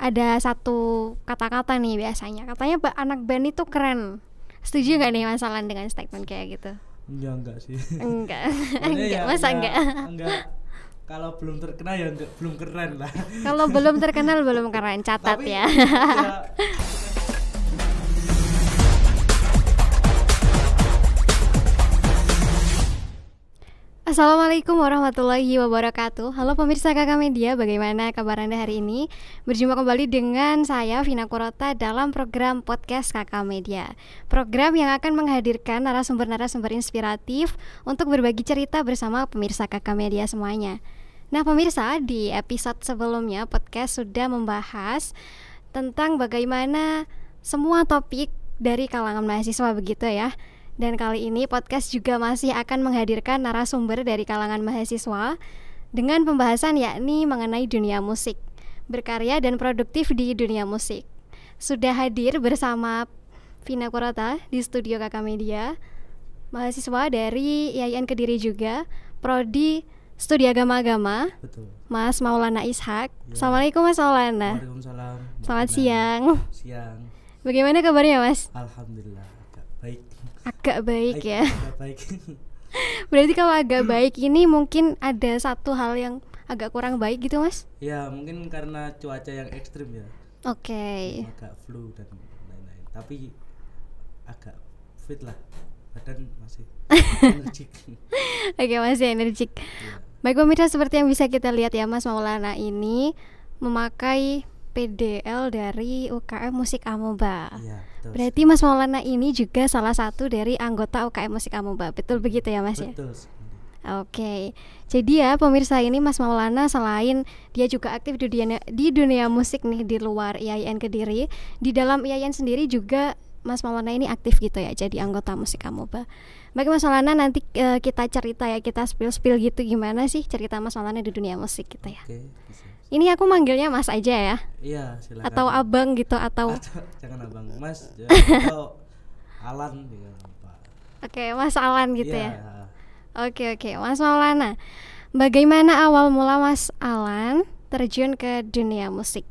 ada satu kata-kata nih biasanya. Katanya anak band itu keren. Setuju nggak nih Mas Alan dengan statement kayak gitu? Enggak sih. Enggak. Pokoknya Enggak, ya masa enggak? enggak. Kalau belum terkenal ya enggak, belum keren lah. Kalau belum terkenal belum keren, catat Tapi ya. ya Assalamualaikum warahmatullahi wabarakatuh. Halo pemirsa Kakak Media, bagaimana kabar Anda hari ini? Berjumpa kembali dengan saya Vina Kurota dalam program podcast Kakak Media. Program yang akan menghadirkan narasumber-narasumber inspiratif untuk berbagi cerita bersama pemirsa Kakak Media semuanya. Nah pemirsa, di episode sebelumnya podcast sudah membahas tentang bagaimana semua topik dari kalangan mahasiswa begitu ya. Dan kali ini podcast juga masih akan menghadirkan narasumber dari kalangan mahasiswa dengan pembahasan yakni mengenai dunia musik, berkarya dan produktif di dunia musik. Sudah hadir bersama Vina Kurota di studio Kakak Media, mahasiswa dari IAIN Kediri juga, Prodi Studi Agama-Agama, betul. Mas Maulana Ishak. Ya. Assalamualaikum Mas Maulana. Waalaikumsalam. Selamat Nah, siang. Siang. Bagaimana kabarnya Mas? Alhamdulillah agak baik. Agak baik ya. Agak baik. Berarti kalau agak baik ini mungkin ada satu hal yang agak kurang baik gitu Mas? Ya mungkin karena cuaca yang ekstrim ya. Oke. Agak flu dan lain-lain. Tapi agak fit lah. Badan masih energik. Oke, masih energik. Ya. Baik pemirsa, seperti yang bisa kita lihat ya, Mas Maulana ini memakai PDL dari UKM Musik Amoeba. Iya, betul. Berarti Mas Maulana ini juga salah satu dari anggota UKM Musik Amoeba. Betul begitu ya Mas ya? Betul sekali. Oke, jadi ya pemirsa ini Mas Maulana selain dia juga aktif di dunia musik nih di luar IAIN Kediri, di dalam IAIN sendiri juga Mas Maulana ini aktif gitu ya, jadi anggota Musik Amoeba. Baik Mas Maulana, nanti kita cerita ya, kita spill gitu gimana sih cerita Mas Maulana di dunia musik gitu ya. Oke, bisa. Ini aku manggilnya Mas aja ya, Iya, silakan. atau abang gitu atau jangan abang, Mas, atau Alan juga apa. Oke, Mas Alan gitu Iya, ya. Oke, Mas Maulana, bagaimana awal mula Mas Alan terjun ke dunia musik?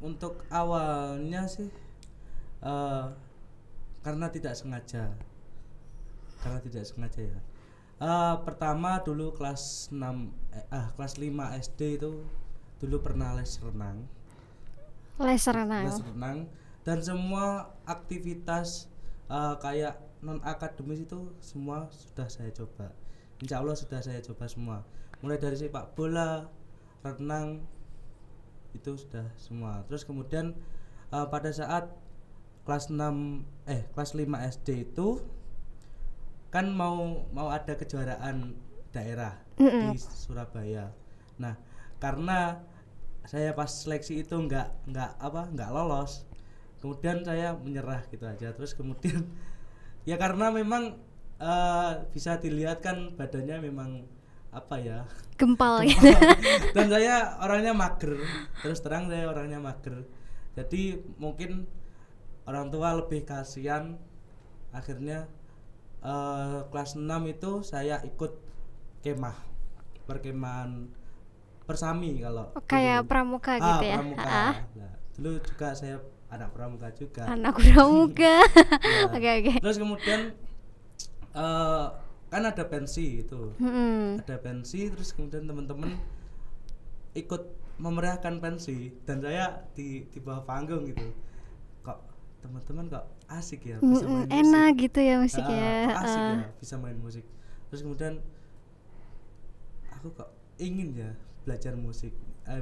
Untuk awalnya sih karena tidak sengaja ya. Pertama dulu kelas 5 SD itu dulu pernah les renang. Les renang. Dan semua aktivitas kayak non akademis itu semua sudah saya coba. Insya Allah sudah saya coba semua. Mulai dari sepak bola, renang itu sudah semua. Terus kemudian pada saat kelas 5 SD itu kan mau ada kejuaraan daerah di Surabaya. Nah, karena saya pas seleksi itu nggak lolos, kemudian saya menyerah gitu aja. Terus kemudian ya karena memang bisa dilihat kan badannya memang apa ya, Gempal gitu. dan saya orangnya mager, terus terang saya orangnya mager, jadi mungkin orang tua lebih kasihan. Akhirnya kelas 6 itu saya ikut perkemahan Persami kalau Kayak dulu. pramuka gitu ya. Pramuka. Nah, dulu juga saya anak pramuka juga. Anak pramuka. Ya. Oke. Terus kemudian kan ada pensi itu. Ada pensi, terus kemudian teman-teman ikut memeriahkan pensi dan saya di bawah panggung gitu. Kok teman-teman kok asik ya bisa main musik. Enak gitu ya musik ya. Asik ya bisa main musik. Terus kemudian aku kok ingin ya belajar musik,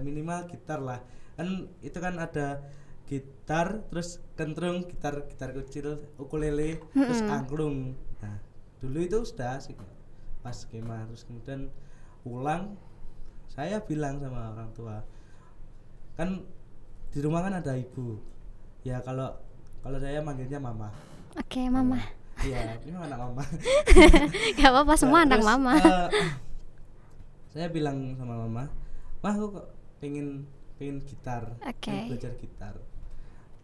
minimal gitar lah. Kan itu kan ada gitar, terus kentrung, gitar kecil, ukulele, terus angklung. Nah, dulu itu sudah asik ya. Pas kemah, terus kemudian pulang saya bilang sama orang tua. Kan di rumah kan ada ibu. Ya kalau saya manggilnya mama. Oke, mama. Iya, ini anak mama. Gak apa-apa, semua anak terus, mama. Saya bilang sama mama, aku kok pengen gitar, pengen belajar gitar.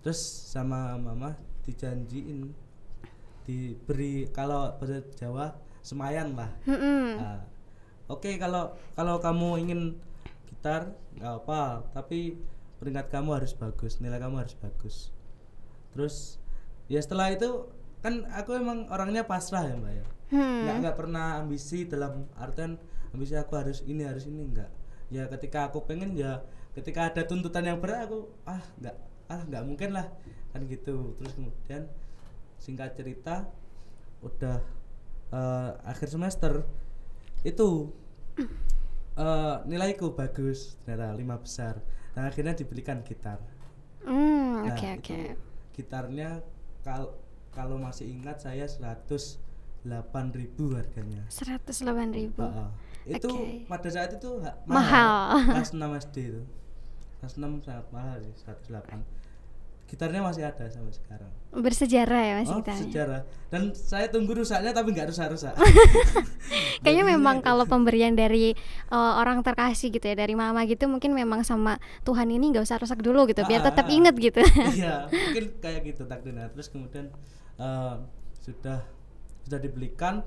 Terus sama mama dijanjiin diberi, kalau bahasa Jawa semayan lah. Oke, kalau kamu ingin gitar nggak apa, tapi peringkat kamu harus bagus, nilai kamu harus bagus. Terus ya setelah itu kan aku emang orangnya pasrah ya Mbak ya. Nggak pernah ambisi dalam artian ambisi aku harus ini enggak. Ya ketika aku pengen ya ketika ada tuntutan yang berat aku nggak mungkin lah kan gitu. Terus kemudian singkat cerita udah akhir semester itu nilaiku bagus ternyata 5 besar dan akhirnya dibelikan gitar. Oke. Gitarnya kalau masih ingat saya 108.000 harganya. 108.000. Itu pada saat itu mahal. Kelas 6 SD itu. Kelas 6 sangat mahal sih 108. Gitarnya masih ada sampai sekarang. Bersejarah ya masih gitarnya. Bersejarah. Dan saya tunggu rusaknya tapi nggak rusak-rusak. Kayaknya memang kalau pemberian dari orang terkasih gitu ya, dari mama gitu, mungkin memang sama Tuhan ini nggak usah rusak dulu gitu, biar tetap inget gitu. Iya, mungkin kayak gitu takdirnya. Terus kemudian sudah dibelikan,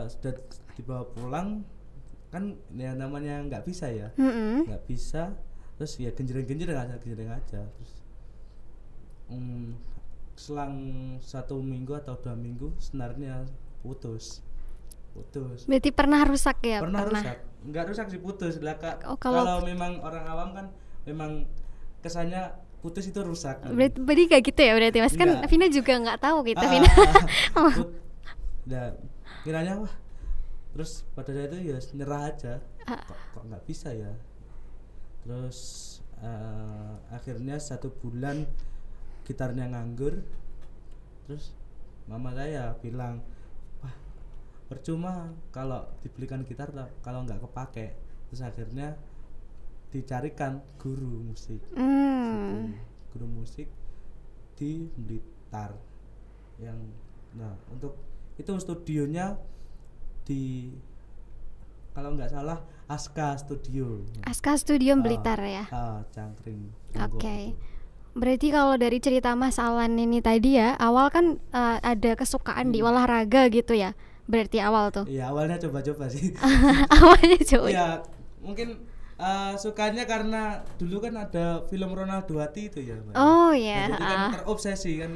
sudah dibawa pulang, kan ya namanya nggak bisa ya, nggak bisa. Terus ya genjreng aja. Terus selang 1 minggu atau 2 minggu senarnya putus. Berarti pernah rusak ya? Pernah. Rusak. Enggak rusak sih, putus. Kalau memang orang awam kan memang kesannya putus itu rusak. Berarti kayak gitu ya berarti Mas. Kan Vina juga nggak tahu gitu Vina. Ya kiranya wah. Terus pada saat itu ya nyerah aja. Kok nggak bisa ya. Terus akhirnya 1 bulan gitarnya nganggur. Terus mama saya bilang, wah percuma kalau dibelikan gitar kalau nggak kepake. Terus akhirnya dicarikan guru musik. Guru musik di Blitar untuk itu studionya di kalau nggak salah Aska Studio Blitar ya. Cangkring. Oke. Berarti kalau dari cerita Mas Alan ini tadi ya, awal kan ada kesukaan di olahraga gitu ya. Berarti awal tuh. Iya, awalnya coba-coba sih. Awalnya coba. Iya, mungkin sukanya karena dulu kan ada film Ronaldo Hati itu ya, Mbak. Oh iya. Jadi kan terobsesi kan.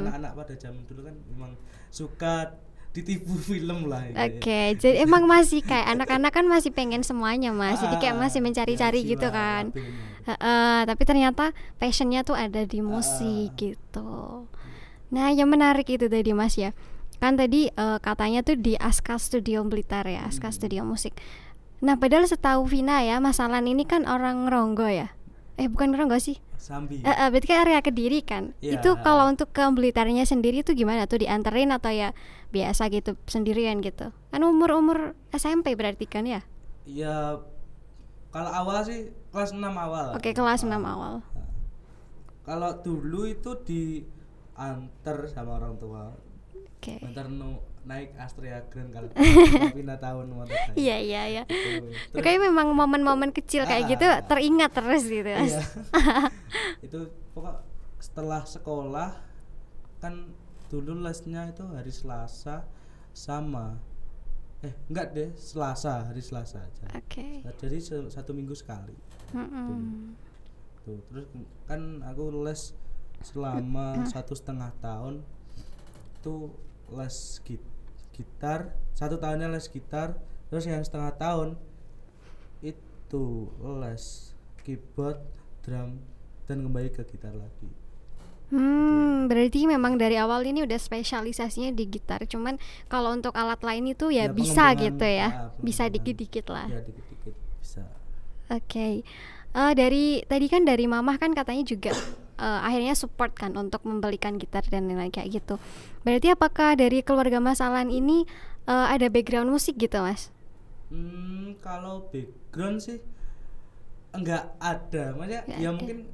Anak-anak pada zaman dulu kan memang suka ditipu film lah. Oke, jadi emang masih kayak anak-anak kan masih pengen semuanya Mas. Jadi kayak masih mencari-cari gitu kan. Tapi ternyata passionnya tuh ada di musik gitu. Nah, yang menarik itu tadi Mas ya. Kan tadi katanya tuh di Aska Studio Blitar ya, Aska Studio Musik. Nah, padahal setahu Vina ya, Mas Alan ini kan orang Ronggo ya. Bukan Ronggo sih. Sambi. Berarti kan area Kediri kan. Yeah. Itu kalau untuk ke Blitarnya sendiri itu gimana tuh, dianterin atau ya biasa gitu sendirian gitu? Kan umur SMP berarti kan ya? Iya. Kalau awal sih kelas 6 awal. Oke, kelas 6 awal. Kalau dulu itu diantar sama orang tua. Oke. Antar naik Astrea Grand kalau Vina tahun motor saya. Iya. Kayaknya memang momen-momen kecil kayak gitu teringat terus gitu. Iya. Itu pokok setelah sekolah kan dulu lesnya itu hari Selasa sama enggak deh, hari Selasa aja. Oke. Jadi 1 minggu sekali. Tuh, terus kan aku les selama 1,5 tahun itu les gitar, 1 tahunnya les gitar, terus yang 1,5 tahun itu les keyboard, drum, dan kembali ke gitar lagi. Berarti memang dari awal ini udah spesialisasinya di gitar. Cuman kalau untuk alat lain itu ya bisa gitu ya, bisa dikit-dikit lah. Ya dikit-dikit bisa. Oke. Dari tadi kan dari mamah kan katanya juga akhirnya support kan untuk membelikan gitar dan lain-lain kayak gitu. Berarti apakah dari keluarga Mas Alan ini ada background musik gitu Mas? Kalau background sih enggak ada. Maksudnya ya mungkin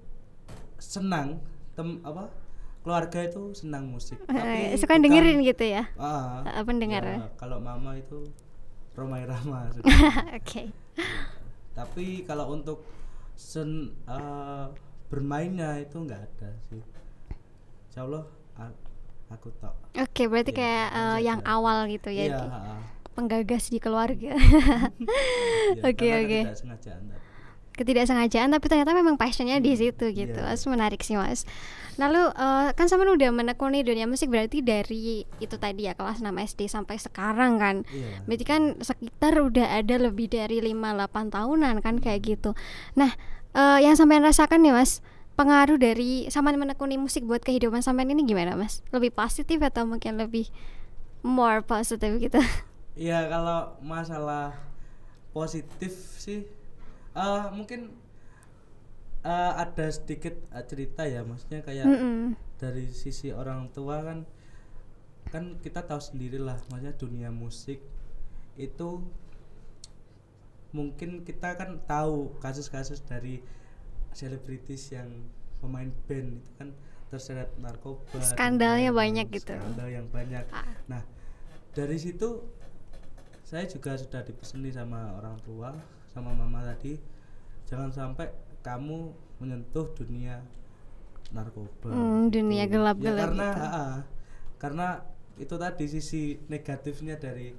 senang keluarga itu senang musik. Tapi suka dengerin gitu ya? Pendengar. Ya, kalau mama itu Romai Rama. Oke. Tapi kalau untuk bermainnya itu enggak ada sih. Insyaallah aku tok. Oke, berarti kayak yang awal gitu ya. Iya, penggagas di keluarga. Oke. Tidak sengaja ketidaksengajaan tapi ternyata memang passionnya di situ gitu. Iya. Mas, menarik sih Mas. Lalu kan sama udah menekuni dunia musik berarti dari itu tadi ya kelas 6 SD sampai sekarang kan. Iya. Berarti kan sekitar udah ada lebih dari 5-8 tahunan kan kayak gitu. Nah, yang sampean rasakan nih Mas, pengaruh dari sampean menekuni musik buat kehidupan sampean ini gimana Mas? Lebih positif atau mungkin lebih more positif gitu? Iya, kalau masalah positif sih mungkin ada sedikit cerita ya, maksudnya kayak dari sisi orang tua kan kita tahu sendiri lah, maksudnya dunia musik itu mungkin kita kan tahu kasus-kasus dari selebritis yang pemain band itu kan terseret narkoba, Skandalnya banyak gitu. skandal yang banyak. Nah, dari situ saya juga sudah dipeseni sama orang tua, sama mama tadi, jangan sampai kamu menyentuh dunia narkoba, dunia gitu. gelap-gelap ya, karena gitu. Karena itu tadi sisi negatifnya dari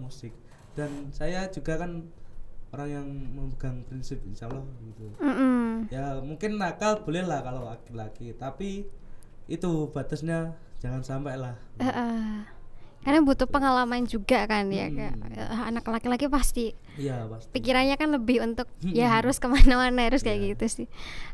musik. Dan saya juga kan orang yang memegang prinsip insya Allah gitu. Ya mungkin nakal boleh lah kalau laki-laki, tapi itu batasnya jangan sampai lah. Karena butuh pengalaman juga kan ya, kayak anak laki-laki pasti Iya pasti. pikirannya kan lebih untuk ya harus kemana-mana harus kayak gitu sih.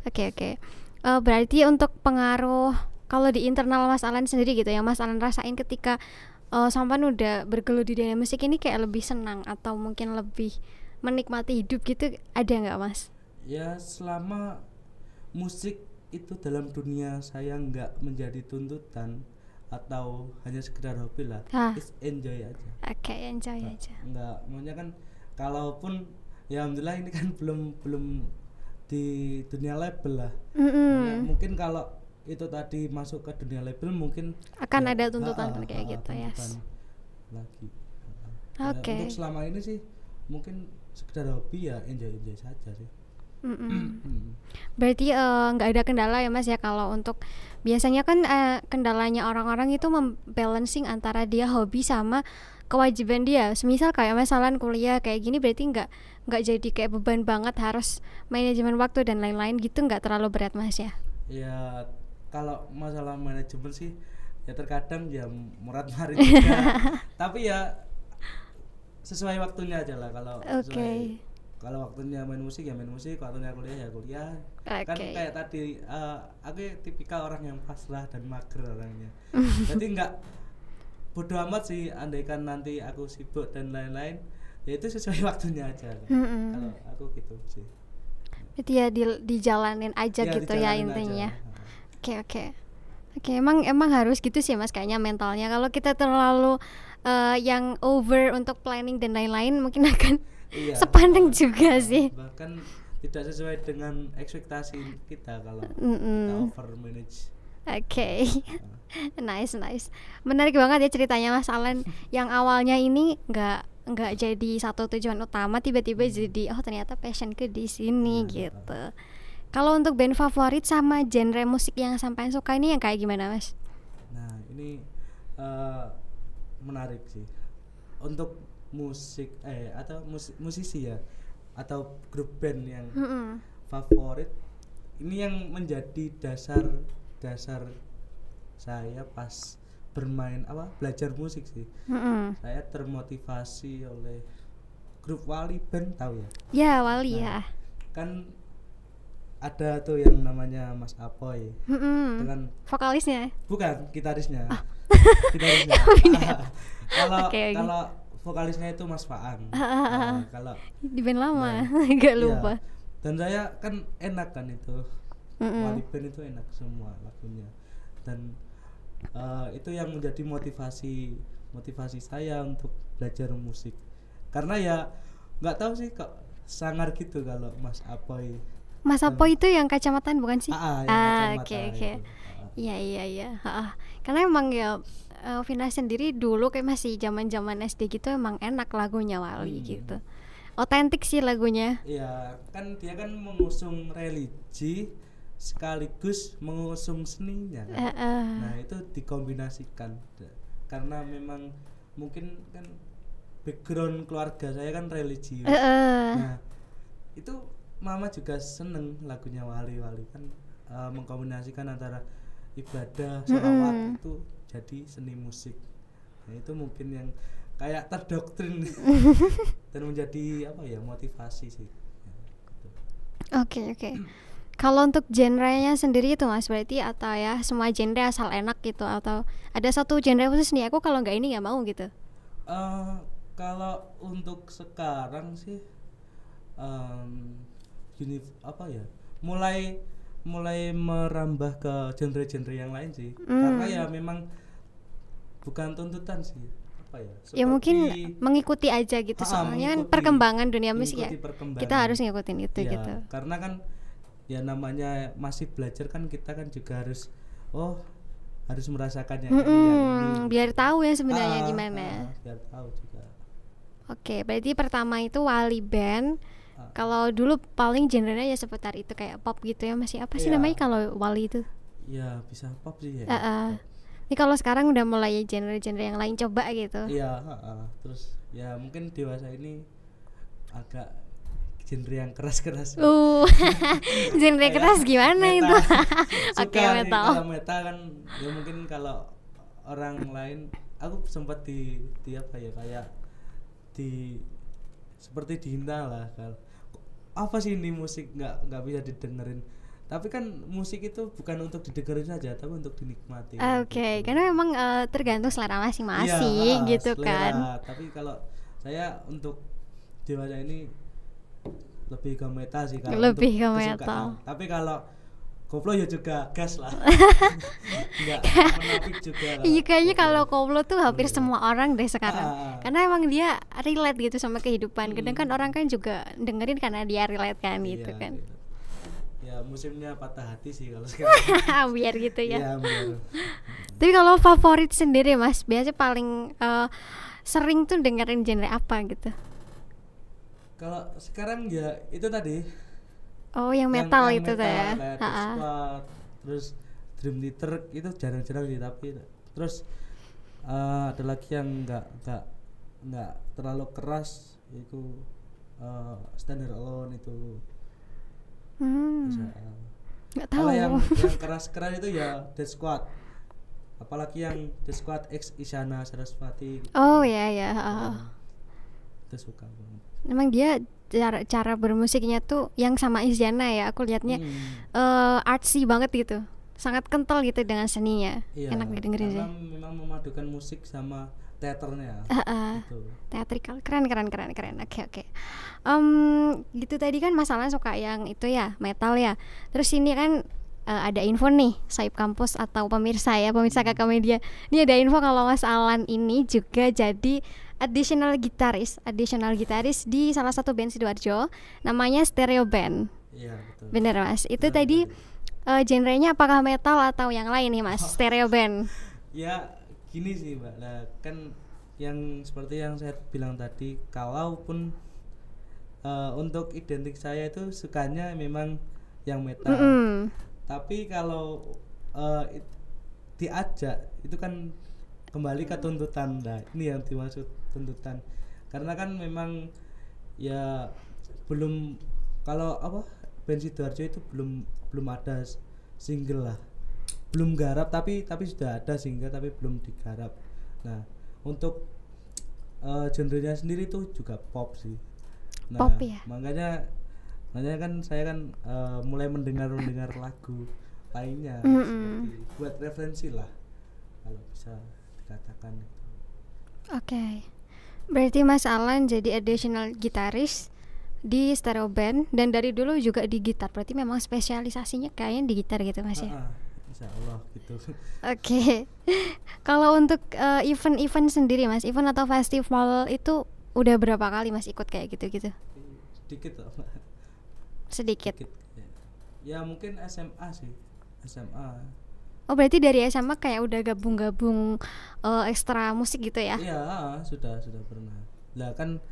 Oke. Berarti untuk pengaruh kalau di internal Mas Alan sendiri gitu yang Mas Alan rasain ketika sampai udah bergelut di dunia musik ini, kayak lebih senang atau mungkin lebih menikmati hidup gitu, ada nggak Mas? Ya selama musik itu dalam dunia saya nggak menjadi tuntutan atau hanya sekedar hobi lah, just enjoy aja. Oke, enjoy aja. Nggak, maunya kan kalaupun ya alhamdulillah ini kan belum di dunia label lah. Ya, mungkin kalau itu tadi masuk ke dunia label mungkin akan ya, ada tuntutan kayak gitu ya. Lagi. Oke. Untuk selama ini sih mungkin sekedar hobi ya enjoy saja sih. Berarti nggak ada kendala ya Mas ya, kalau untuk biasanya kan kendalanya orang-orang itu membalancing antara dia hobi sama kewajiban dia. Semisal kayak misalnya kuliah kayak gini, berarti nggak jadi kayak beban banget harus manajemen waktu dan lain-lain gitu, nggak terlalu berat Mas ya? Ya kalau masalah manajemen sih ya terkadang ya murat-marit juga. Tapi ya sesuai waktunya aja lah. Kalau kalau waktunya main musik ya main musik, waktunya kuliah ya kuliah. Kan kayak tadi aku tipikal orang yang pasrah dan mager orangnya. Jadi nggak bodo amat sih andaikan nanti aku sibuk dan lain-lain, ya itu sesuai waktunya aja. Kalau aku gitu sih. Itu ya dijalanin aja ya, gitu ya intinya. Oke. Emang harus gitu sih Mas, kayaknya mentalnya. Kalau kita terlalu yang over untuk planning dan lain-lain mungkin akan sepaneng juga sih. Bahkan tidak sesuai dengan ekspektasi kita kalau kita over manage. Oke. Nice. Menarik banget ya ceritanya Mas Alan. Yang awalnya ini nggak jadi satu tujuan utama, tiba-tiba jadi ternyata passionku di sini gitu. Kalau untuk band favorit sama genre musik yang sampai suka ini yang kayak gimana Mas? Nah ini menarik sih. Untuk musik atau musisi ya, atau grup band yang favorit, ini yang menjadi dasar saya pas bermain belajar musik sih. Saya termotivasi oleh grup Wali Band, tahu ya? Ya Wali ya. Kan ada tuh yang namanya Mas Apoy dengan vokalisnya, bukan gitarisnya. Kalau vokalisnya itu Mas Faan. Kalau di band lama agak lupa. Dan saya kan enak kan itu. Wali Band itu enak semua lagunya. Dan itu yang menjadi motivasi saya untuk belajar musik. Karena ya nggak tahu sih kok sangar gitu kalau Mas Apoy. Mas Apoy itu yang kacamataan bukan sih? Oke. Iya. Karena emang ya Vina sendiri dulu kayak masih zaman SD gitu, emang enak lagunya Wali gitu. Otentik sih lagunya. Iya, kan dia kan mengusung religi sekaligus mengusung seninya kan. Nah, itu dikombinasikan. Karena memang mungkin kan background keluarga saya kan religius. Nah, itu mama juga seneng lagunya Wali kan, mengkombinasikan antara ibadah sholawat itu jadi seni musik. Nah, itu mungkin yang kayak terdoktrin dan menjadi apa ya, motivasi sih ya, gitu. Oke. Kalau untuk genrenya sendiri itu Mas berarti, atau ya semua genre asal enak gitu, atau ada satu genre khusus nih, aku kalau nggak ini nggak mau gitu? Kalau untuk sekarang sih gini apa ya, mulai merambah ke genre-genre yang lain sih, karena ya memang bukan tuntutan sih, apa ya, Ya mungkin mengikuti aja gitu, soalnya kan perkembangan dunia musik ya, kita harus ngikutin itu ya, gitu. karena kan ya namanya masih belajar kan, kita kan juga harus harus merasakan yang ini biar tahu ya sebenarnya gimana. Biar tahu juga. Oke, berarti pertama itu Wali Band. Kalau dulu paling genrenya ya seputar itu kayak pop gitu ya, masih apa sih namanya kalau Wali itu? Ya bisa pop sih ya. Ini kalau sekarang udah mulai genre-genre yang lain coba gitu. Iya, terus ya mungkin dewasa ini agak genre yang keras-keras. Genre keras gimana meta. itu? Oke, metal. Kalau meta kan ya mungkin kalau orang lain, aku sempat di apa ya, kayak di seperti dihina lah, kalau apa sih ini musik nggak bisa didengerin. Tapi kan musik itu bukan untuk didengerin saja, tapi untuk dinikmati. Oke, karena memang tergantung selera masing-masing gitu selera. kan. Tapi kalau saya untuk dewasa ini lebih ke meta sih, kalau lebih untuk ke metal. Tapi kalau koplo ya juga gas lah. Enggak menapik juga. Iya, kayaknya kalau koplo tuh hampir semua orang deh sekarang. Karena emang dia relate gitu sama kehidupan. Kadang kan orang kan juga dengerin karena dia relate kan gitu kan. Gitu. Ya musimnya patah hati sih kalau sekarang. Biar gitu ya. Iya, biar. Tapi kalau favorit sendiri Mas, biasanya paling sering tuh dengerin genre apa gitu? Kalau sekarang ya itu tadi. Oh, yang metal itu tuh ya. Squad, terus Dream Theater itu jarang-jarang sih, tapi terus ada lagi yang nggak terlalu keras, itu Stand Alone itu. Nggak tahu. Kalau yang keras-keras itu ya Death Squad, apalagi yang Death Squad X Isyana Sarasvati gitu. Oh ya. Itu suka banget. Memang dia cara bermusiknya tuh yang sama Isyana ya, aku lihatnya artsy banget gitu, sangat kental gitu dengan seninya. Iya, enak didengerin sih. Memang memadukan musik sama teaternya. Gitu. Teatrikal, keren. Oke. Gitu tadi kan masalahnya suka yang itu ya, metal ya. Terus ini kan ada info nih, Saib Kampus atau pemirsa Kakak Media. Ini ada info kalau Mas Alan ini juga jadi additional gitaris di salah satu band Sidoarjo, namanya Stereo Band. Iya, betul. Bener Mas. Itu tadi genrenya apakah metal atau yang lain nih Mas? Stereo Band. Ya gini sih Mbak, nah kan yang seperti yang saya bilang tadi, kalaupun untuk identik saya itu sukanya memang yang metal. Tapi kalau diajak itu kan kembali ke tuntutan. Nah ini yang dimaksud tuntutan, karena kan memang ya belum, kalau apa, band Sidoarjo itu belum ada single lah, belum garap, tapi sudah ada single tapi belum digarap. Nah untuk genrenya sendiri tuh juga pop sih. Nah Pop ya? makanya kan saya kan mulai mendengar lagu lainnya, buat referensi lah kalau bisa dikatakan. Oke. Berarti Mas Alan jadi additional gitaris di Stereo Band dan dari dulu juga di gitar. Berarti memang spesialisasinya kayaknya di gitar gitu Mas ya? Insya Allah gitu. Oke. Kalau untuk event sendiri Mas, event atau festival itu udah berapa kali Mas ikut kayak gitu-gitu? Sedikit loh. Sedikit. Ya mungkin SMA sih. SMA. Oh berarti dari SMA kayak udah gabung ekstra musik gitu ya? Iya, sudah pernah. Lah kan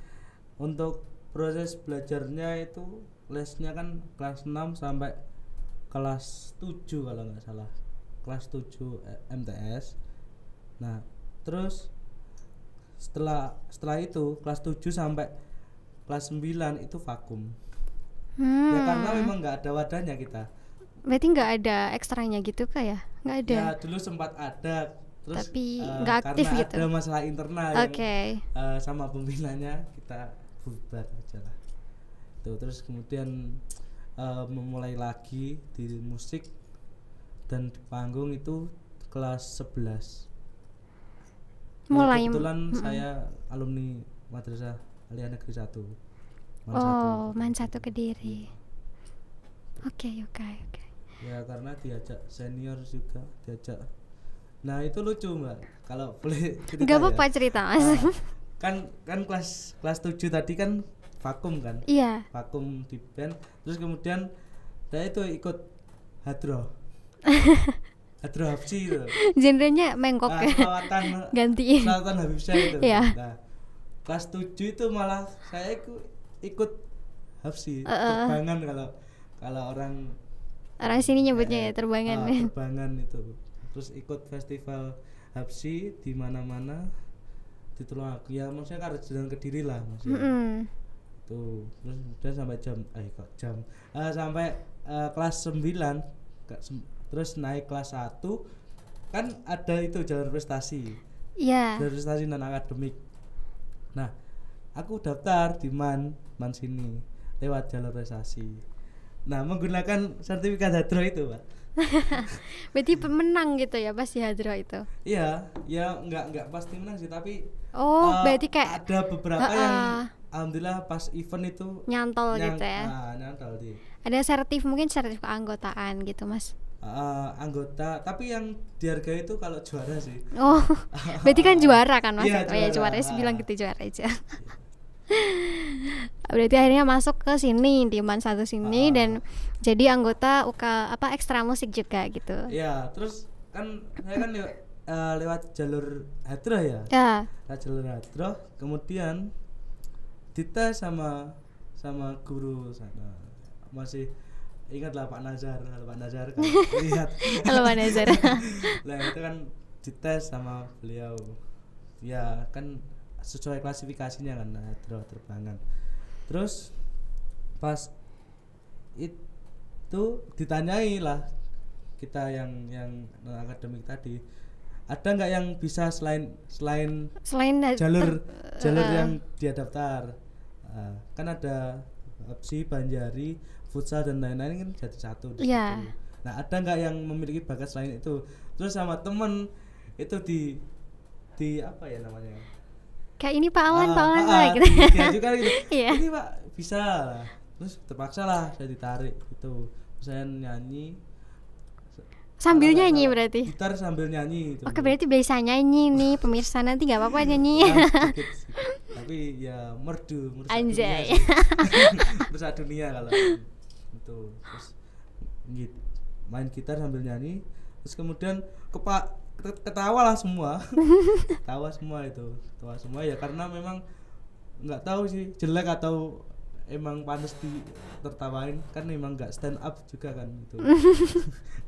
untuk proses belajarnya itu lesnya kan kelas 6 sampai kelas 7 kalau nggak salah. Kelas 7 MTS. Nah, terus setelah itu kelas 7 sampai kelas 9 itu vakum. Ya karena memang nggak ada wadahnya kita. Berarti nggak ada ekstranya gitu kah ya? Nggak ada. Ya dulu sempat ada, terus Tapi nggak aktif karena gitu. ada masalah internal Oke. yang sama pembinanya kita bubar aja lah. Tuh, terus kemudian memulai lagi di musik dan di panggung itu kelas 11. Mulai. Kebetulan saya alumni Madrasah Aliyah Negeri 1. Man 1 Kediri. Oke. Ya karena diajak senior juga, diajak. Nah itu lucu mbak, kalau boleh cerita. Gak apa-apa cerita mas. Kan kelas 7 tadi kan vakum kan. Iya. Vakum di band, terus kemudian saya itu ikut hadroh. Hadroh Hapsi itu. Genrenya mengkok ya. Gantiin. Selatan Habib Syah itu. Iya. Nah, kelas 7 itu malah saya ikut Hapsi, terbangan kalau orang sini nyebutnya ya terbangan. Terbangan itu. Terus ikut festival Hapsi di mana-mana di Tulungagung. Ya maksudnya karena jalan Kediri lah maksudnya. Tuh, terus udah sampai sampai kelas 9 terus naik kelas 1 kan ada itu jalur prestasi. Iya. Jalur prestasi non akademik. Nah, aku daftar di man sini lewat jalur prestasi. Nah, menggunakan sertifikat hadroh itu, Pak. Berarti menang gitu ya pas di hadroh itu. Iya, ya enggak pasti menang sih, tapi berarti kayak ada beberapa yang alhamdulillah pas event itu nyantol gitu ya. Nyantol sih. Ada mungkin sertif keanggotaan gitu, Mas. Anggota, tapi yang dihargai itu kalau juara sih. Oh, berarti kan juara kan Mas? Iya, ya juara, bilang gitu juara aja. Berarti akhirnya masuk ke sini di Man 1 sini dan jadi anggota ekstra musik juga gitu. Iya, terus kan saya kan lewat jalur hadroh ya. Lewat jalur hadroh, kemudian dites sama guru sana. Masih ingat lah Pak Nazar kan lihat. Halo Pak Nazar. Nah, itu kan dites sama beliau. Ya, kan sesuai klasifikasinya kan hadroh terbangan. Terus pas itu ditanyai lah kita yang non akademik tadi, ada nggak yang bisa selain jalur yang dia daftar. Kan ada Hapsi, Banjari, futsal dan lain-lain kan jadi satu di situ. Nah, ada nggak yang memiliki bakat selain itu? Terus sama temen itu di apa ya namanya? Kayak ini Pak Awan gitu. Diajukan gitu. Iya. Ini Pak bisa lah. Terus terpaksa lah saya ditarik gitu. Saya nyanyi sambil nyanyi berarti. Gitar sambil nyanyi itu. Oke, berarti bisa nyanyi nih pemirsa, nanti enggak apa-apa nyanyi. Sedikit. Tapi ya merdu Anjay. Merusak dunia kalau itu. Terus main gitar sambil nyanyi. Terus kemudian ketawa lah semua. Ketawa semua ya karena memang nggak tahu sih jelek atau emang pantas tertawain, kan memang nggak stand up juga kan gitu.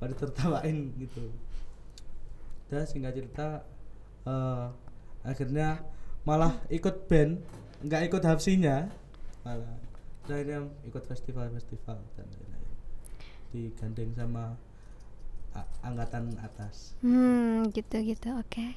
Pada tertawain gitu. Dan singkat cerita akhirnya malah ikut band, nggak ikut Hapsinya, malah akhirnya ikut festival dan lain-lain, digandeng sama angkatan atas. Gitu. Oke.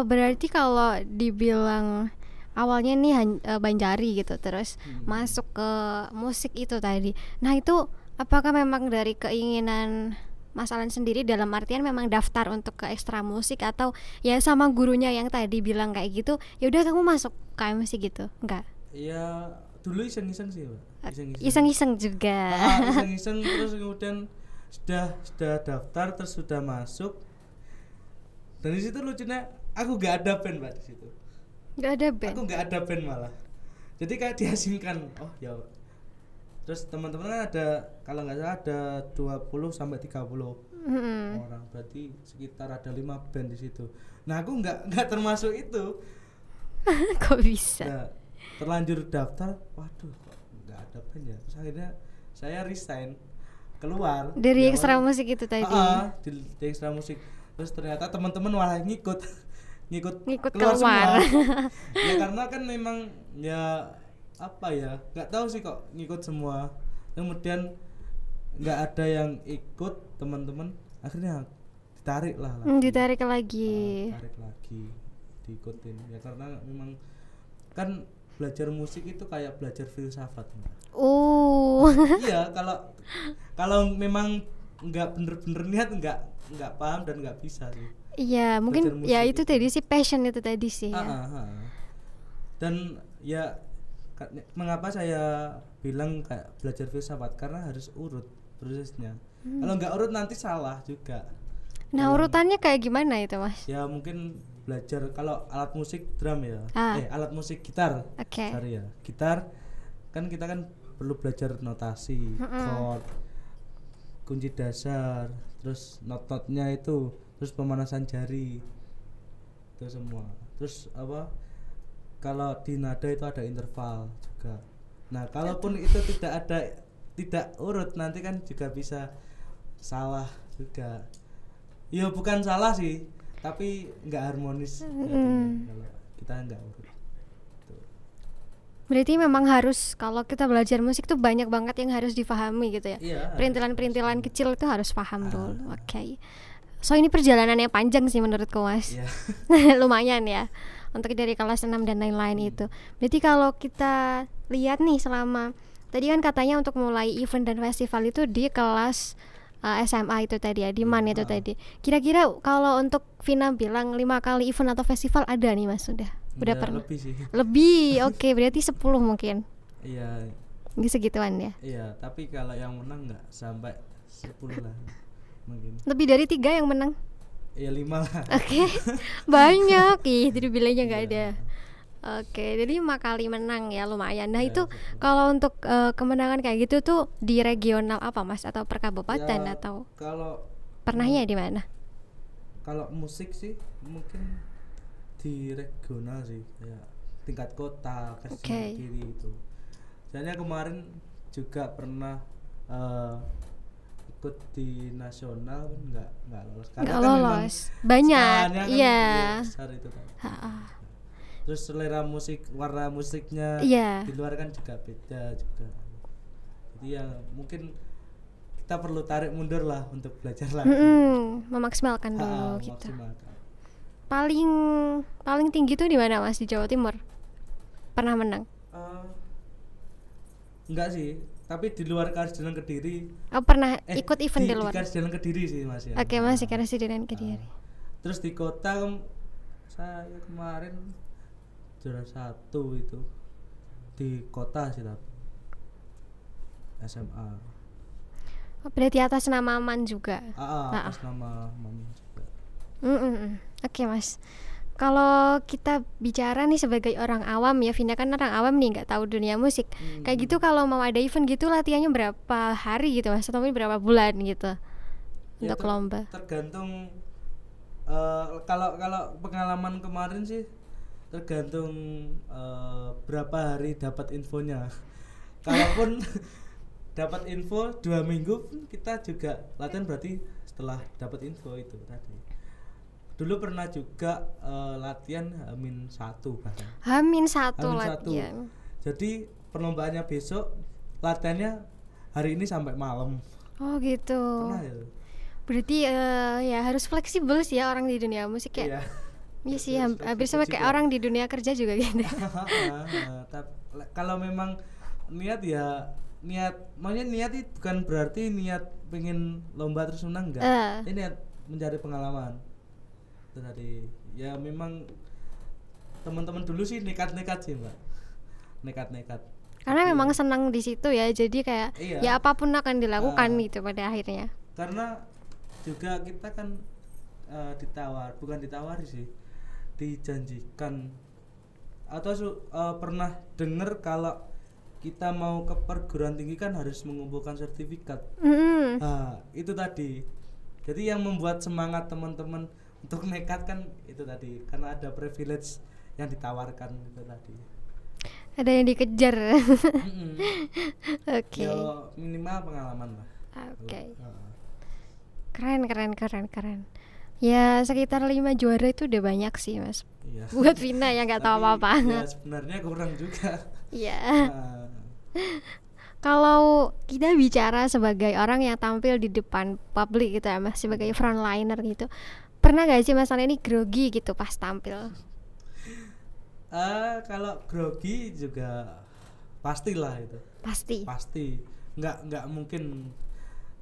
Berarti kalau dibilang awalnya nih Banjari gitu, terus masuk ke musik itu tadi. Nah, itu apakah memang dari keinginan Mas Alan sendiri, dalam artian memang daftar untuk ke ekstra musik, atau ya sama gurunya yang tadi bilang kayak gitu, ya udah kamu masuk KMC gitu? Enggak. Ya, dulu iseng-iseng sih, Mbak. Iseng-iseng juga. Iseng-iseng terus kemudian sudah daftar, terus sudah masuk. Dan di situ lucunya aku gak ada band, Mbak, di situ. Gak ada band. Aku gak ada band malah. Jadi kayak diasingkan. Oh ya. Terus teman-teman kan ada, kalau nggak salah ada 20 sampai 30 orang, berarti sekitar ada 5 band di situ. Nah, aku nggak termasuk itu. Kok bisa? Nah, terlanjur daftar, waduh, kok nggak ada band ya. Terus akhirnya saya resign, keluar dari ekstra musik itu tadi. Di ekstra musik. Terus ternyata teman-teman malah ngikut keluar semua. Ya karena kan memang ya apa ya, nggak tahu sih kok ngikut semua. kemudian nggak ada yang ikut teman-teman, akhirnya ditarik lah ditarik lagi. Tarik lagi diikutin ya, karena memang kan belajar musik itu kayak belajar filsafat. Iya, kalau memang nggak bener-bener niat nggak paham dan nggak bisa sih. Iya, mungkin ya itu tadi sih, passion itu tadi sih ya. Dan ya mengapa saya bilang kayak belajar filsafat, karena harus urut prosesnya. Kalau nggak urut nanti salah juga. Nah, urutannya kayak gimana itu, Mas? Ya mungkin belajar kalau alat musik drum ya. Alat musik gitar. Sorry ya. Gitar kan kita kan perlu belajar notasi, chord, kunci dasar, terus not-notnya itu, terus pemanasan jari. Itu semua. Terus apa? Kalau di nada itu ada interval juga. Nah, kalaupun itu tidak urut, nanti kan juga bisa salah juga. Ya bukan salah sih, tapi nggak harmonis kalau kita nggak urut. Berarti memang harus, kalau kita belajar musik tuh banyak banget yang harus difahami gitu ya. Iya, perintilan-perintilan kecil itu harus paham dulu. Oke. So ini perjalanan yang panjang sih menurutku, Mas. Iya. Lumayan ya untuk dari kelas 6 dan lain-lain itu. Berarti kalau kita lihat nih, selama tadi kan katanya untuk mulai event dan festival itu di kelas SMA itu tadi ya, di MAN itu tadi. Kira-kira kalau untuk Vina bilang 5 kali event atau festival ada nih, Mas? Udah pernah? Lebih sih. Lebih, oke, berarti 10 mungkin. Iya. Segituan ya? Iya, tapi kalau yang menang nggak sampai 10 lah mungkin. Lebih dari 3 yang menang? Iya, 5 lah. Oke. Banyak, jadi bilangnya nggak ada. Oke, jadi 5 kali menang ya, lumayan. Nah itu kalau untuk kemenangan kayak gitu tuh di regional apa, Mas? Atau per kabupaten ya, atau? Kalau pernahnya di mana? Kalau musik sih mungkin di regional sih, kayak tingkat kota, Kediri itu. Soalnya kemarin juga pernah ikut di nasional kan nggak lolos. Nggak lolos. Banyak, kan iya. Besar itu kan. Terus selera musik, warna musiknya di luar kan juga beda juga. Jadi ya mungkin kita perlu tarik mundur lah untuk belajar lagi. Memaksimalkan dulu gitu. Paling tinggi tuh di mana, Mas? Di Jawa Timur? Pernah menang? Enggak sih, tapi di luar Karsidenan Kediri. Pernah ikut event di luar? Di Karsidenan Kediri sih, Mas ya. Oke, Mas, di Karsidenan Kediri. Terus di kota saya kemarin juara 1 itu di kota sih, tapi SMA. Berarti atas nama MAN juga? Atas nama MAN juga. Oke, Mas. Kalau kita bicara nih sebagai orang awam ya, Vina kan orang awam nih, nggak tahu dunia musik. Kayak gitu kalau mau ada event gitu latihannya berapa hari gitu, Mas? Atau berapa bulan gitu untuk lomba? Tergantung. Kalau pengalaman kemarin sih tergantung berapa hari dapat infonya. Kalaupun dapat info 2 minggu kita juga latihan, berarti setelah dapat info itu tadi. Dulu pernah juga latihan H-1 bahkan. H-1 latihan. Jadi perlombaannya besok, latihannya hari ini sampai malam. Oh gitu. Pernah ya. Berarti ya harus fleksibel sih ya orang di dunia musik ya. Iya sih, hampir sama kayak orang di dunia kerja juga gitu. Kalau memang niat maksudnya niat itu bukan berarti niat pengen lomba terus menang, enggak. Ini niat mencari pengalaman. Itu tadi. Ya memang teman-teman dulu sih nekat-nekat sih, Mbak. Nekat-nekat. Karena memang senang di situ ya. Jadi kayak ya apapun akan dilakukan gitu pada akhirnya. Karena juga kita kan bukan ditawari sih, dijanjikan atau pernah dengar kalau kita mau ke perguruan tinggi kan harus mengumpulkan sertifikat. Itu tadi. Jadi yang membuat semangat teman-teman untuk nekat kan itu tadi, karena ada privilege yang ditawarkan itu tadi. Ada yang dikejar. Oke. Ya minimal pengalaman lah. Oke. Keren. Ya sekitar 5 juara itu udah banyak sih, Mas. Iya. Buat Vina yang nggak tahu apa-apa. Ya sebenarnya kurang juga. Iya. Kalau kita bicara sebagai orang yang tampil di depan publik gitu ya Mas, sebagai frontliner gitu, pernah gak sih masalah ini grogi gitu pas tampil? Kalau grogi juga pastilah itu. Pasti. Pasti. Nggak mungkin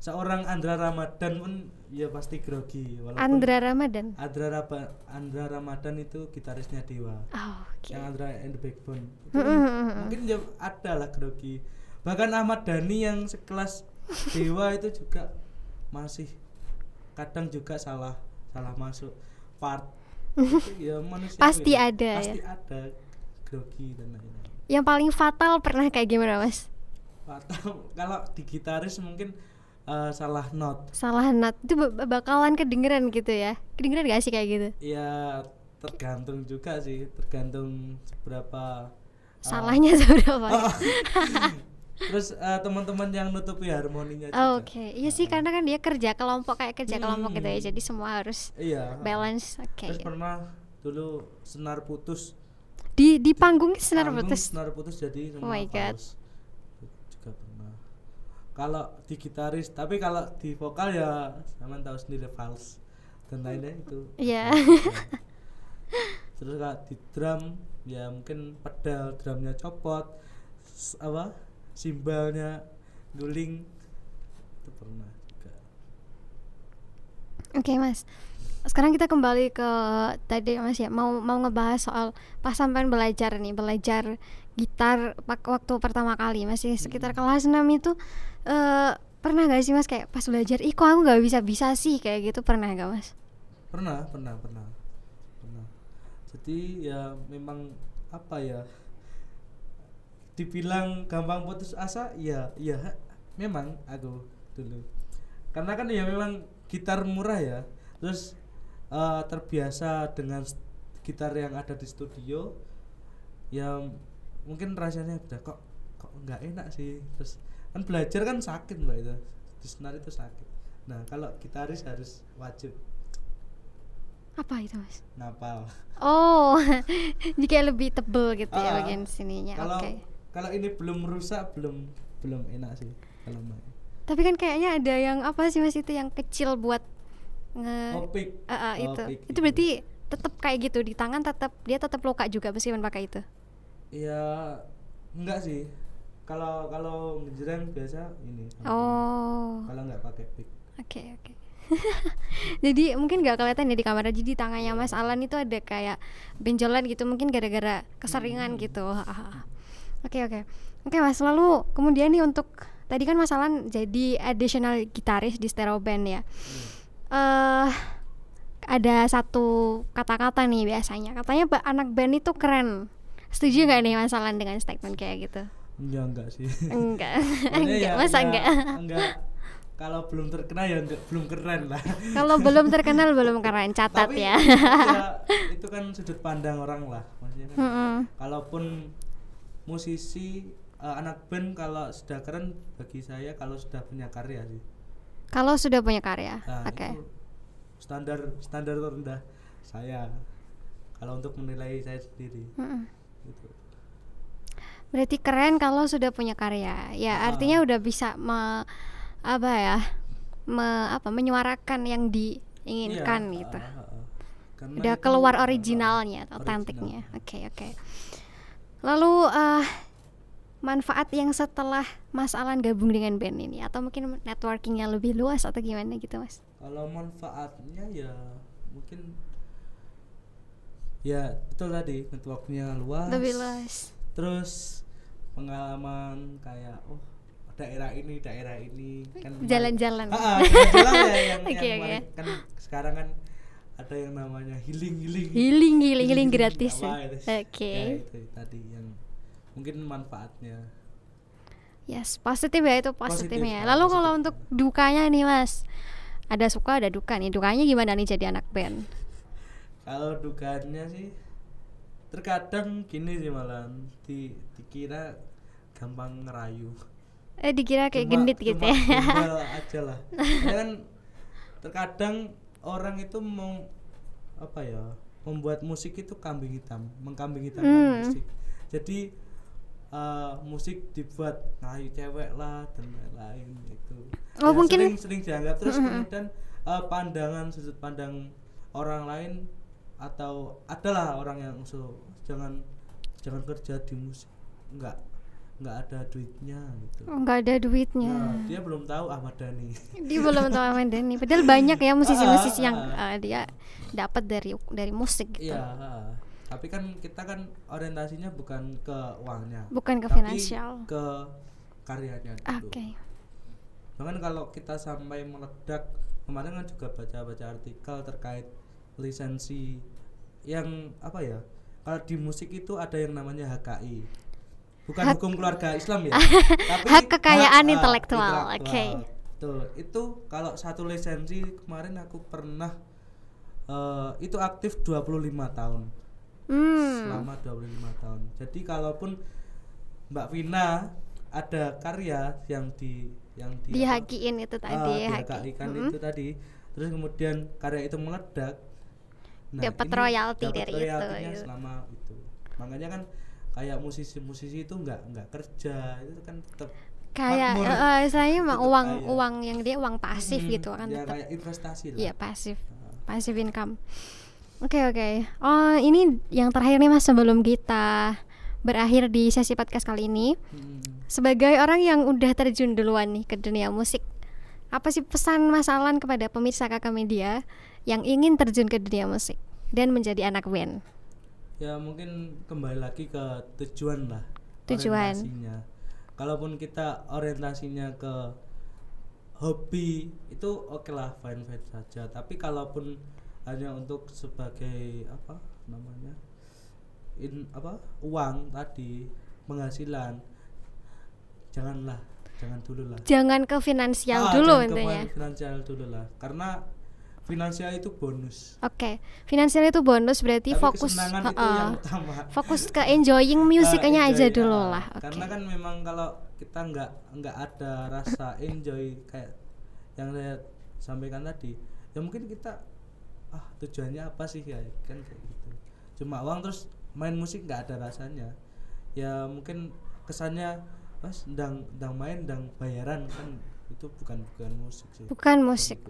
seorang Andra Ramadan pun ya pasti grogi walaupun Andra Ramadan. Andra Ramadan itu gitarisnya Dewa. Oh, oke. Yang Andra and the Backbone. Itu mungkin ya ada lah grogi. Bahkan Ahmad Dhani yang sekelas Dewa itu juga masih kadang juga salah masuk part. Itu ya manusia Pasti ya. ada Pasti ya. ada grogi dan lain-lain. Yang paling fatal pernah kayak gimana Mas? Atau kalau di gitaris mungkin salah not. Salah nat itu bakalan kedengeran gitu ya. Kedengeran gak sih kayak gitu? Ya tergantung juga sih, tergantung seberapa Salahnya seberapa? terus teman-teman yang nutupi harmoninya Oh, juga. oke. Iya sih karena kan dia kerja kelompok kayak kerja kelompok gitu ya. Jadi semua harus Iya. balance. Oke. Terus pernah dulu senar putus. Di panggung senar Panggung putus. Senar putus jadi Oh semua my God. fals. Itu juga pernah. Kalau di gitaris, tapi kalau di vokal ya teman tahu sendiri fals dan lainnya itu. Iya. Terus kalau di drum ya mungkin pedal drumnya copot, simbalnya guling, itu pernah juga. Oke Mas, sekarang kita kembali ke tadi Mas ya, mau ngebahas soal pas sampean belajar gitar waktu pertama kali masih sekitar kelas 6 itu pernah gak sih Mas kayak pas belajar kok aku gak bisa sih kayak gitu, pernah gak Mas? Pernah. Jadi ya memang apa ya, dibilang gampang putus asa ya memang aku dulu karena kan ya memang gitar murah ya, terus terbiasa dengan gitar yang ada di studio ya mungkin rasanya udah kok nggak enak sih. Terus kan belajar kan sakit mbak, itu di senar itu sakit. Nah kalau gitaris harus wajib Apa itu Mas? ngapal. Oh, jadi kayak lebih tebel gitu ya Ah, bagian sininya. Kalau Oke. kalau ini belum rusak belum enak sih kalau main. Tapi kan kayaknya ada yang apa sih Mas itu yang kecil buat Pick. itu. Pick Itu berarti tetap kayak gitu di tangan, dia tetap luka juga meskipun pakai itu. Ya enggak sih. Kalau ngejreng biasa ini. Oh. Kalau nggak pakai pick. Oke. Jadi mungkin nggak kelihatan ya di kamera. Jadi tangannya Mas Alan itu ada kayak benjolan gitu, mungkin gara-gara keseringan gitu. Oke Mas. Lalu kemudian nih untuk tadi kan Mas Alan jadi additional gitaris di Stereo Band ya. Ada satu kata-kata nih biasanya, katanya anak band itu keren. Setuju nggak nih Mas Alan dengan statement kayak gitu? Ya enggak sih. Enggak. Maksudnya Masa enggak? Enggak. Kalau belum terkenal ya enggak, belum keren lah. Kalau belum terkenal belum keren, catat Tapi, ya. itu kan sudut pandang orang lah. Maksudnya kan, kalaupun musisi anak band kalau sudah keren, bagi saya kalau sudah punya karya sih. Kalau sudah punya karya. Nah, Oke. itu standar terendah saya kalau untuk menilai saya sendiri. Gitu. Berarti keren kalau sudah punya karya. Ya, artinya udah bisa menyuarakan yang diinginkan gitu. Karena Udah itu, keluar originalnya, autentiknya. Oke. Lalu manfaat yang setelah Mas Alan gabung dengan band ini, atau mungkin networkingnya lebih luas atau gimana gitu Mas? Kalau manfaatnya ya mungkin ya betul tadi, networknya luas. Lebih luas. Terus pengalaman kayak daerah ini kan Jalan-jalan. jalan-jalan ya yang Oke. kan sekarang kan ada yang namanya healing gratis. apa itu. Oke. Ya, itu tadi yang mungkin manfaatnya. Yes, positif ya, itu positifnya. Positif, Lalu positif. kalau untuk dukanya nih Mas, ada suka ada duka nih. Dukanya gimana nih jadi anak band? Kalau dukanya sih terkadang gini sih, malah dikira gampang ngerayu. Dikira kayak gendit gitu ya. Gombal aja lah. Ya kan terkadang orang itu mau membuat musik itu mengkambing hitamkan musik. Jadi musik dibuat ngerayu cewek lah dan lain-lain itu. Oh, mungkin sering dianggap terus kemudian sudut pandang orang lain atau adalah orang yang jangan kerja di musik, nggak ada duitnya gitu. Nggak ada duitnya. Nah, dia belum tahu Ahmad Dhani. Dia belum tahu Ahmad Dhani. Padahal banyak ya musisi-musisi yang dia dapat dari musik gitu. Iya, tapi kan kita kan orientasinya bukan ke uangnya, bukan ke tapi finansial, ke karyanya dulu. Oke. Bahkan kalau kita sampai meledak, kemarin kan juga baca artikel terkait lisensi yang apa ya? Kalau di musik itu ada yang namanya HKI. Bukan hukum keluarga Islam ya, tapi hak kekayaan intelektual. Oke. Tuh, itu kalau satu lisensi kemarin aku pernah itu aktif 25 tahun. Selama 25 tahun. Jadi kalaupun Mbak Vina ada karya yang dihakiin itu tadi, dihakikan itu tadi, terus kemudian karya itu meledak, dapat royalti dari royaltinya itu. Selama itu. Makanya kan kayak musisi itu nggak kerja, itu kan tetap kayak istilahnya mah uang yang dia uang pasif gitu kan, ya, tetap kayak investasi lah. Iya, passive income. Oke. Oh, ini yang terakhir nih Mas sebelum kita berakhir di sesi podcast kali ini. Sebagai orang yang udah terjun duluan nih ke dunia musik, apa sih pesan Mas Alan kepada pemirsa Kakak Media yang ingin terjun ke dunia musik dan menjadi anak band? Ya mungkin kembali lagi ke tujuan lah. Orientasinya. Kalaupun kita orientasinya ke hobi itu oke lah, fine saja. Tapi kalaupun hanya untuk sebagai uang tadi, penghasilan, jangan dulu lah. Jangan ke finansial dulu intinya. Finansial dulu lah, karena finansial itu bonus. Oke. Finansial itu bonus, berarti tapi fokus kesenangan itu yang utama. Fokus ke enjoying musiknya aja dulu lah. Karena kan memang kalau kita nggak ada rasa enjoy kayak yang saya sampaikan tadi, ya mungkin kita tujuannya apa sih ya kan kayak gitu. Cuma uang terus main musik nggak ada rasanya. Ya mungkin kesannya mas ndang main ndang bayaran, kan itu bukan musik sih. Bukan musik.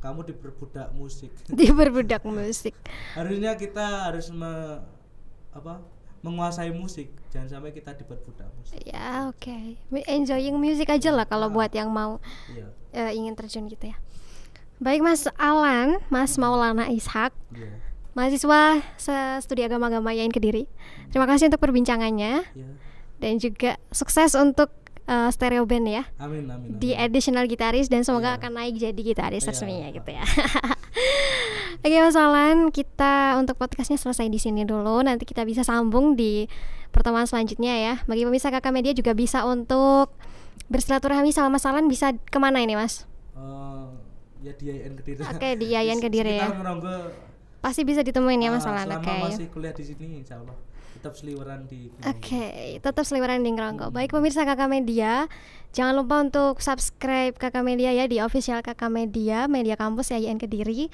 Kamu diperbudak musik. Diperbudak musik. Harusnya kita harus menguasai musik, jangan sampai kita diperbudak musik. Ya oke. Enjoying music aja lah kalau buat yang mau ingin terjun gitu ya. Baik Mas Alan, Mas Maulana Ishak, mahasiswa studi agama YIN Kediri. Terima kasih untuk perbincangannya. Dan juga sukses untuk Stereo Band ya. Amin. Di additional gitaris dan semoga akan naik jadi gitaris resminya gitu ya. Oke Mas Alan, kita untuk podcastnya selesai di sini dulu. Nanti kita bisa sambung di pertemuan selanjutnya ya. Bagi pemirsa Kakak Media juga bisa untuk bersilaturahmi sama Mas Alan, bisa kemana ini Mas? Ya di YIN Kediri. Oke, di YIN Kediri ya. Pasti bisa ditemuin ya Mas Alan. Selama masih kuliah di sini insyaallah tetap seliweran di tetap seliweran di Ngeronggo. Baik pemirsa Kakak Media, jangan lupa untuk subscribe Kakak Media ya di official Kakak Media Kampus YIN Kediri.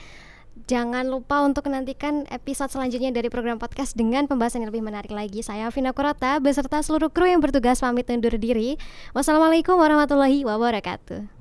Jangan lupa untuk menantikan episode selanjutnya dari program podcast dengan pembahasan yang lebih menarik lagi. Saya Vina Kurota beserta seluruh kru yang bertugas pamit undur diri. Wassalamualaikum warahmatullahi wabarakatuh.